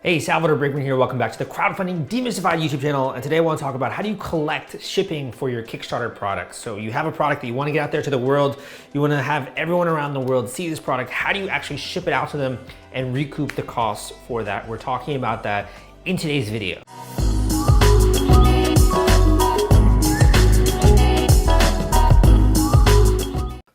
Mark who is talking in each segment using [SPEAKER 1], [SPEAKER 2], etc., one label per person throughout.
[SPEAKER 1] Hey, Salvador Briggman here. Welcome back to the Crowdfunding Demystified YouTube channel. And today I want to talk about how do you collect shipping for your Kickstarter products. So you have a product that you want to get out there to the world. You want to have everyone around the world see this product. How do you actually ship it out to them and recoup the costs for that? We're talking about that in today's video.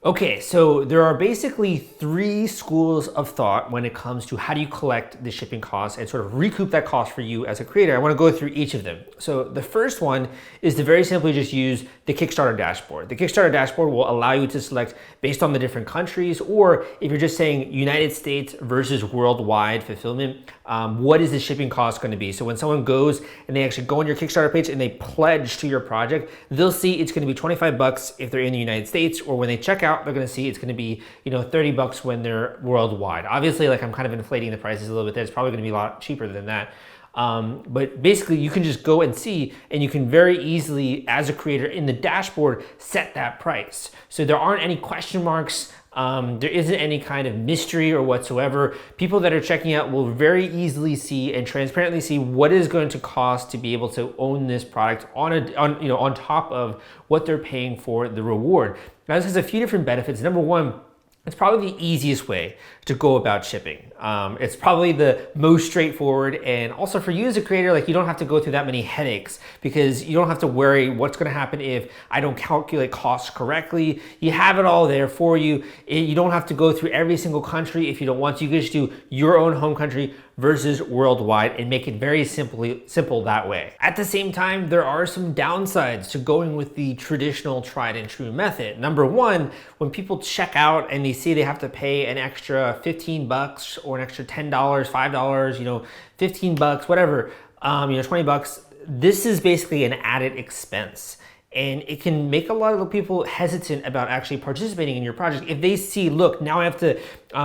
[SPEAKER 1] Okay, so there are basically three schools of thought when it comes to how do you collect the shipping costs and sort of recoup that cost for you as a creator. I want to go through each of them. So the first one is to very simply just use the Kickstarter dashboard. The Kickstarter dashboard will allow you to select based on the different countries, or if you're just saying United States versus worldwide fulfillment, what is the shipping cost going to be? So when someone goes and they actually go on your Kickstarter page and they pledge to your project, they'll see it's going to be 25 bucks if they're in the United States, or when they check out, they're going to see it's going to be, 30 bucks when they're worldwide. Obviously, like I'm kind of inflating the prices a little bit there. It's probably going to be a lot cheaper than that. But basically you can just go and see, and you can very easily, as a creator in the dashboard, set that price. So there aren't any question marks. There isn't any kind of mystery or whatsoever. People that are checking out will very easily see and transparently see what is going to cost to be able to own this product on top of what they're paying for the reward. Now this has a few different benefits. Number one, it's probably the easiest way to go about shipping. It's probably the most straightforward, and also for you as a creator, like you don't have to go through that many headaches because you don't have to worry what's gonna happen if I don't calculate costs correctly. You have it all there for you. You don't have to go through every single country if you don't want to. You can just do your own home country versus worldwide and make it very simple that way. At the same time, there are some downsides to going with the traditional tried and true method. Number one, when people check out and they see they have to pay an extra 15 bucks or an extra $10, $5, 15 bucks, whatever, 20 bucks, this is basically an added expense. And it can make a lot of people hesitant about actually participating in your project. If they see, look, now I have to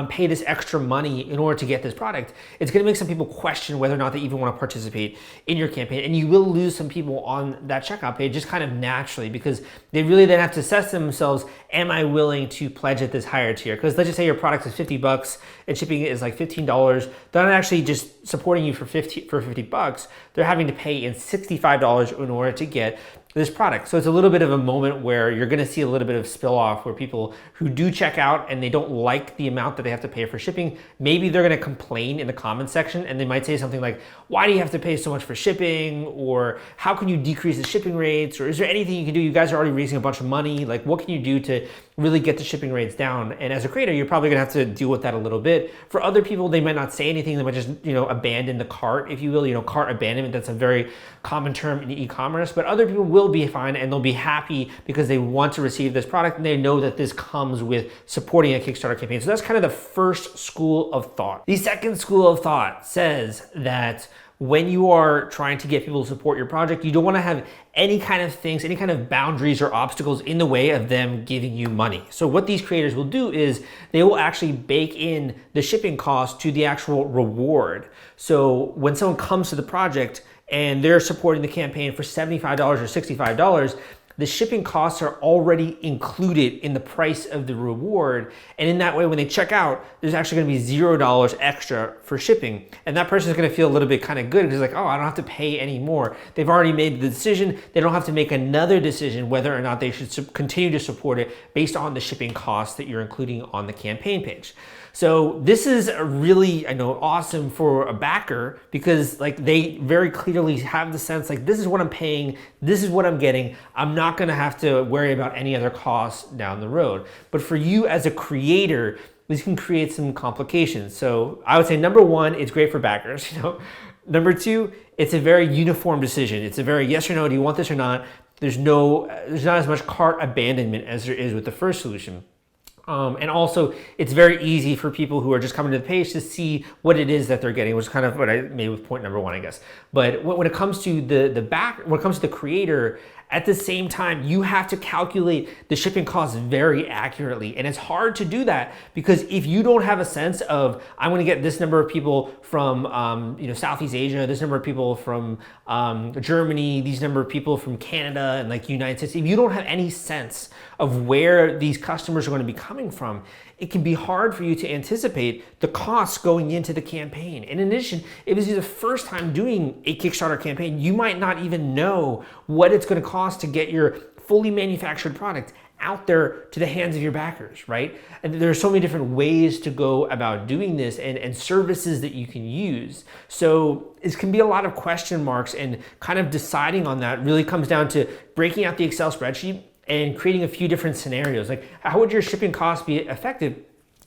[SPEAKER 1] pay this extra money in order to get this product, it's gonna make some people question whether or not they even wanna participate in your campaign. And you will lose some people on that checkout page just kind of naturally, because they really then have to assess themselves, am I willing to pledge at this higher tier? Because let's just say your product is 50 bucks and shipping it is like $15. They're not actually just supporting you for 50 bucks. They're having to pay in $65 in order to get this product. So it's a little bit of a moment where you're gonna see a little bit of spill off where people who do check out and they don't like the amount that they have to pay for shipping, maybe they're gonna complain in the comments section, and they might say something like, why do you have to pay so much for shipping? Or how can you decrease the shipping rates? Or is there anything you can do? You guys are already raising a bunch of money. Like what can you do to really get the shipping rates down? And as a creator, you're probably gonna have to deal with that a little bit. For other people, they might not say anything. They might just, abandon the cart, if you will, cart abandonment. That's a very common term in e-commerce, but other people will be fine and they'll be happy because they want to receive this product and they know that this comes with supporting a Kickstarter campaign. So that's kind of the first school of thought. The second school of thought says that when you are trying to get people to support your project, you don't want to have any kind of things, any kind of boundaries or obstacles in the way of them giving you money. So what these creators will do is they will actually bake in the shipping cost to the actual reward. So when someone comes to the project and they're supporting the campaign for $75 or $65, the shipping costs are already included in the price of the reward. And in that way, when they check out, there's actually gonna be $0 extra for shipping. And that person is gonna feel a little bit kind of good because like, oh, I don't have to pay any more. They've already made the decision. They don't have to make another decision whether or not they should continue to support it based on the shipping costs that you're including on the campaign page. So this is really, awesome for a backer because like they very clearly have the sense like, this is what I'm paying, this is what I'm getting. I'm not gonna have to worry about any other costs down the road. But for you as a creator, this can create some complications. So I would say number one, it's great for backers. Number two, it's a very uniform decision. It's a very yes or no, do you want this or not? There's not as much cart abandonment as there is with the first solution. And also, it's very easy for people who are just coming to the page to see what it is that they're getting, which is kind of what I made with point number one, I guess. But when it comes to the creator, At the same time, you have to calculate the shipping costs very accurately. And it's hard to do that because if you don't have a sense of, I'm going to get this number of people from Southeast Asia, this number of people from Germany, these number of people from Canada and like United States, if you don't have any sense of where these customers are going to be coming from, it can be hard for you to anticipate the costs going into the campaign. And in addition, if this is the first time doing a Kickstarter campaign, you might not even know what it's going to cost to get your fully manufactured product out there to the hands of your backers, right? And there's so many different ways to go about doing this and services that you can use. So it can be a lot of question marks, and kind of deciding on that really comes down to breaking out the Excel spreadsheet and creating a few different scenarios. Like, how would your shipping costs be effective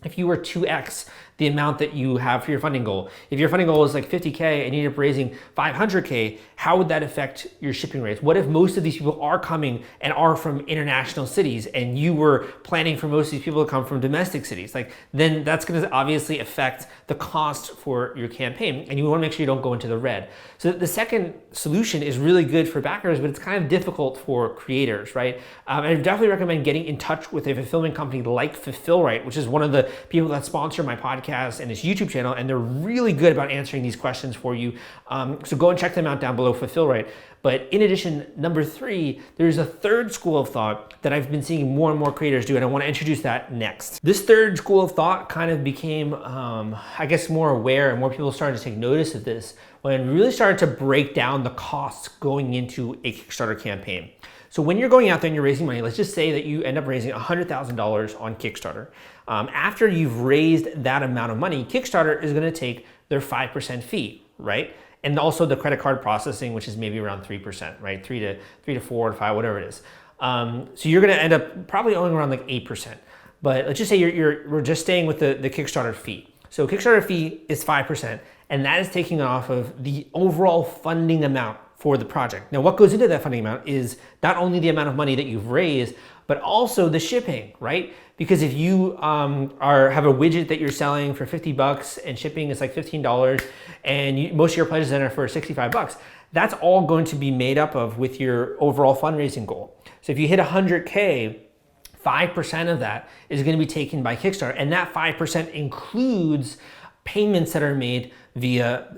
[SPEAKER 1] if you were 2x the amount that you have for your funding goal? If your funding goal is like 50K and you end up raising 500K, how would that affect your shipping rates? What if most of these people are coming and are from international cities and you were planning for most of these people to come from domestic cities? Like, then that's going to obviously affect the cost for your campaign, and you want to make sure you don't go into the red. So the second solution is really good for backers, but it's kind of difficult for creators, right? I definitely recommend getting in touch with a fulfillment company like Fulfillrite, which is one of the people that sponsor my podcast and his YouTube channel, and they're really good about answering these questions for you. So go and check them out down below, Fulfillrite. But in addition, number 3, there's a third school of thought that I've been seeing more and more creators do, and I want to introduce that next. This third school of thought kind of became, I guess, more aware, and more people started to take notice of this when we really started to break down the costs going into a Kickstarter campaign. So when you're going out there and you're raising money, let's just say that you end up raising $100,000 on Kickstarter. After you've raised that amount of money, Kickstarter is going to take their 5% fee, right? And also the credit card processing, which is maybe around 3%, right? 3 to 4 to 5, whatever it is. So you're going to end up probably owing around like 8%. But let's just say we're just staying with the Kickstarter fee. So Kickstarter fee is 5%, and that is taking off of the overall funding amount for the project. Now, what goes into that funding amount is not only the amount of money that you've raised, but also the shipping, right? Because if you have a widget that you're selling for $50 and shipping is like $15, and most of your pledges are for $65, that's all going to be made up of with your overall fundraising goal. So if you hit 100K, 5% of that is going to be taken by Kickstarter, and that 5% includes payments that are made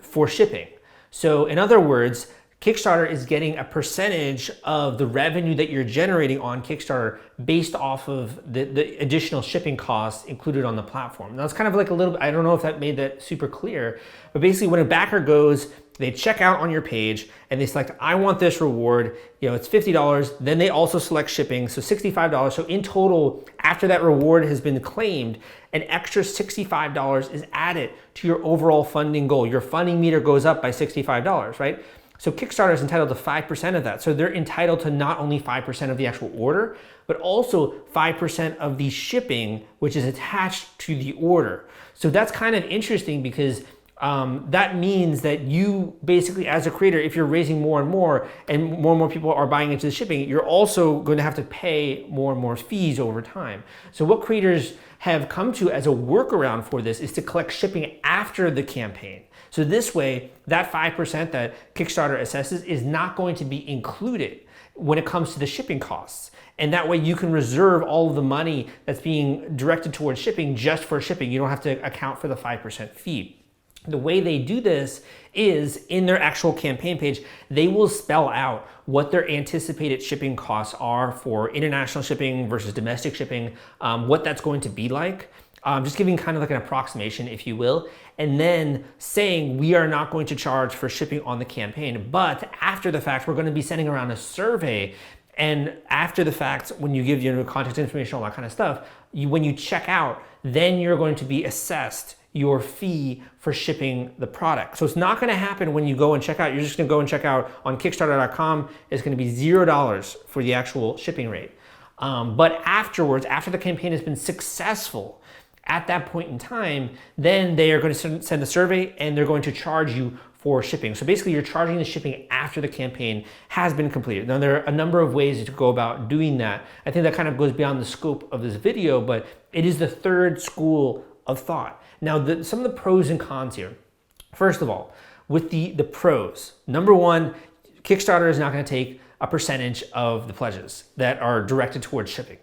[SPEAKER 1] for shipping. So in other words, Kickstarter is getting a percentage of the revenue that you're generating on Kickstarter based off of the additional shipping costs included on the platform. Now it's kind of like a little bit, I don't know if that made that super clear, but basically when a backer goes, they check out on your page and they select, I want this reward, it's $50. Then they also select shipping, so $65. So in total, after that reward has been claimed, an extra $65 is added to your overall funding goal. Your funding meter goes up by $65, right? So Kickstarter is entitled to 5% of that. So they're entitled to not only 5% of the actual order, but also 5% of the shipping, which is attached to the order. So that's kind of interesting because that means that you basically, as a creator, if you're raising more and more people are buying into the shipping, you're also going to have to pay more and more fees over time. So what creators have come to as a workaround for this is to collect shipping after the campaign. So this way, that 5% that Kickstarter assesses is not going to be included when it comes to the shipping costs. And that way you can reserve all of the money that's being directed towards shipping just for shipping. You don't have to account for the 5% fee. The way they do this is in their actual campaign page, they will spell out what their anticipated shipping costs are for international shipping versus domestic shipping, what that's going to be like. Just giving kind of like an approximation, if you will, and then saying we are not going to charge for shipping on the campaign, but after the fact, we're going to be sending around a survey. And after the fact, when you give contact information, all that kind of stuff, when you check out, then you're going to be assessed your fee for shipping the product. So it's not going to happen when you go and check out. You're just going to go and check out on Kickstarter.com. It's going to be $0 for the actual shipping rate. But afterwards, after the campaign has been successful, at that point in time, then they are going to send a survey and they're going to charge you for shipping. So basically you're charging the shipping after the campaign has been completed. Now there are a number of ways to go about doing that. I think that kind of goes beyond the scope of this video, but it is the third school of thought. Now some of the pros and cons here. First of all, with the pros, number one, Kickstarter is not going to take a percentage of the pledges that are directed towards shipping.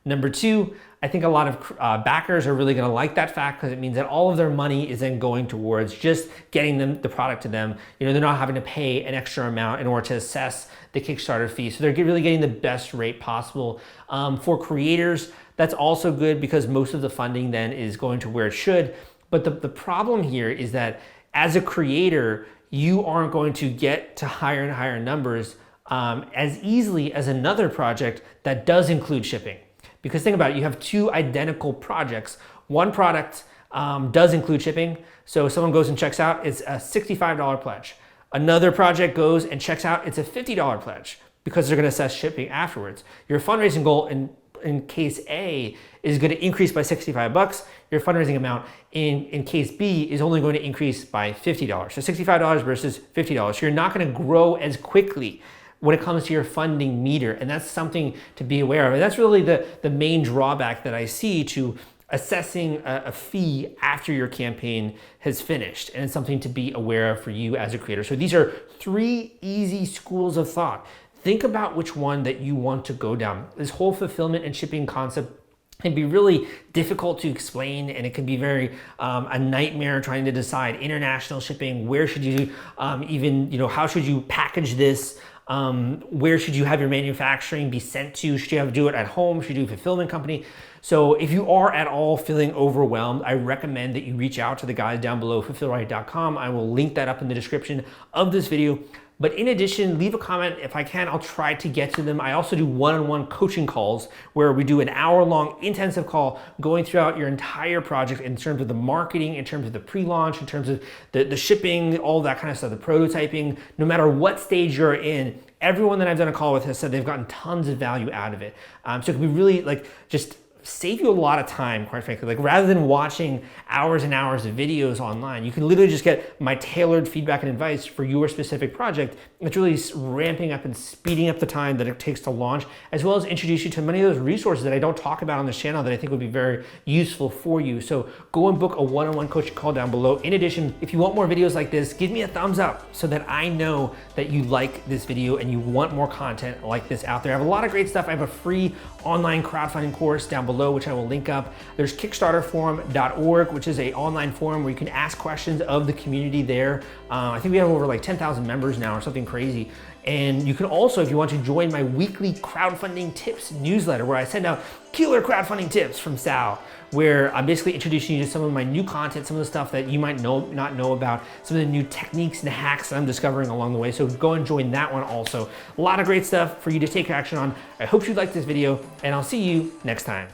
[SPEAKER 1] Number two, I think a lot of backers are really going to like that fact because it means that all of their money is then going towards just getting them the product to them. You know, they're not having to pay an extra amount in order to assess the Kickstarter fee. So they're really getting the best rate possible. For creators, that's also good because most of the funding then is going to where it should. But the problem here is that as a creator, you aren't going to get to higher and higher numbers as easily as another project that does include shipping. Because think about it, you have two identical projects. One product does include shipping. So if someone goes and checks out, it's a $65 pledge. Another project goes and checks out, it's a $50 pledge because they're gonna assess shipping afterwards. Your fundraising goal in case A is gonna increase by 65 bucks. Your fundraising amount in case B is only going to increase by $50. So $65 versus $50. So you're not gonna grow as quickly when it comes to your funding meter. And that's something to be aware of. And that's really the main drawback that I see to assessing a fee after your campaign has finished. And it's something to be aware of for you as a creator. So these are 3 easy schools of thought. Think about which one that you want to go down. This whole fulfillment and shipping concept can be really difficult to explain, and it can be very a nightmare trying to decide international shipping. Where should you even, how should you package this? Where should you have your manufacturing be sent to? Should you have to do it at home? Should you do a fulfillment company? So if you are at all feeling overwhelmed, I recommend that you reach out to the guys down below, fulfillright.com. I will link that up in the description of this video. But in addition, leave a comment. If I can, I'll try to get to them. I also do one-on-one coaching calls where we do an hour-long intensive call going throughout your entire project in terms of the marketing, in terms of the pre-launch, in terms of the shipping, all that kind of stuff, the prototyping. No matter what stage you're in, everyone that I've done a call with has said they've gotten tons of value out of it. So it can be really just save you a lot of time, quite frankly. Rather than watching hours and hours of videos online, you can literally just get my tailored feedback and advice for your specific project. It's really ramping up and speeding up the time that it takes to launch, as well as introduce you to many of those resources that I don't talk about on this channel that I think would be very useful for you. So go and book a one-on-one coaching call down below. In addition, if you want more videos like this, give me a thumbs up so that I know that you like this video and you want more content like this out there. I have a lot of great stuff. I have a free online crowdfunding course down below, which I will link up. There's kickstarterforum.org, which is an online forum where you can ask questions of the community there. I think we have over 10,000 members now or something crazy. And you can also, if you want to, join my weekly crowdfunding tips newsletter where I send out killer crowdfunding tips from Sal, where I'm basically introducing you to some of my new content, some of the stuff that you might not know about, some of the new techniques and hacks that I'm discovering along the way. So go and join that one also. A lot of great stuff for you to take action on. I hope you liked this video, and I'll see you next time.